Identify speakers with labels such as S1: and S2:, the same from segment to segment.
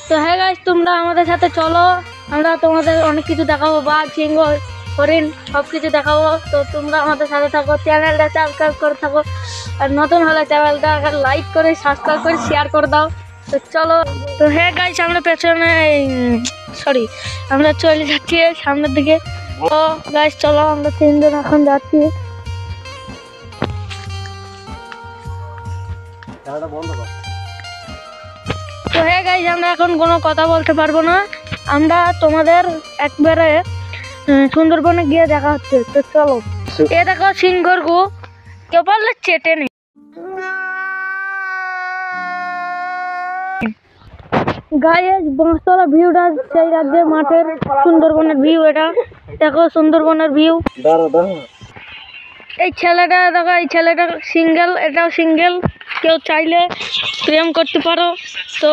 S1: তো হ্যাঁ গাইস, তোমরা আমাদের সাথে চলো, আমরা তোমাদের অনেক কিছু দেখাবো, বাঘ, সিংহ, হরিণ সব কিছু দেখাবো। তো তোমরা আমাদের সাথে থাকো, চ্যানেলটা সাবস্ক্রাইব করে থাকো, আর নতুন হলে চ্যানেলটা লাইক করে সাবস্ক্রাইব করে শেয়ার করে দাও। তো চলো। তো হ্যাঁ গাইস, আমরা পেছনে আমরা চলে যাচ্ছি সামনের দিকে। তো গাইস চলো, আমরা তিনজন এখন যাচ্ছি। তো হ্যাঁ গাইস, আমরা এখন কোনো কথা বলতে পারবো না, আমরা তোমাদের একবারে সুন্দরবনে গিয়ে দেখা হচ্ছে। তো চলো। এ দেখো সিংহর গু, কেউ পারলে চেটে নেই। গাইস বাঁশতলা ভিউটা সেই রাজ্যের মাঠের সুন্দরবনের ভিউ, এটা দেখো সুন্দরবনের ভিউ। এই ছেলেটা দেখো, এই ছেলেটা সিঙ্গেল, এটাও সিঙ্গেল, কেউ চাইলে প্রেম করতে পারো। তো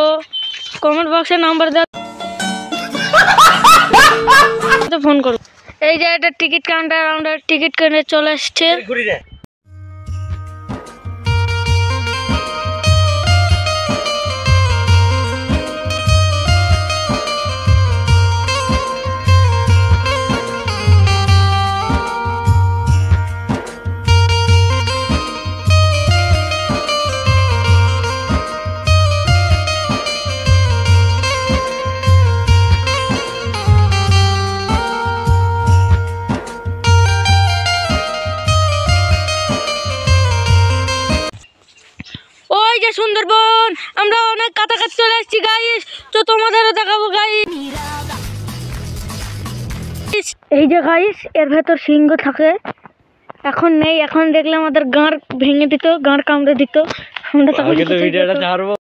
S1: কমেন্ট বক্সে নাম্বার দাও, ফোন করো। এই যে এটা টিকিট কাউন্টার, আমরা টিকিট কিনে চলে এসছে। ওই যে সুন্দরবন, আমরা অনেক কাছাকাছি চলে এসেছি গাইস। তো তোমাদেরও দেখাবো গাইস। এই যে গাইস, এর ভেতর সিংহ থাকে, এখন নেই, এখন দেখলে আমাদের গাঁড় ভেঙে দিত, গাঁড় কামড়ে দিত। আমরা তখন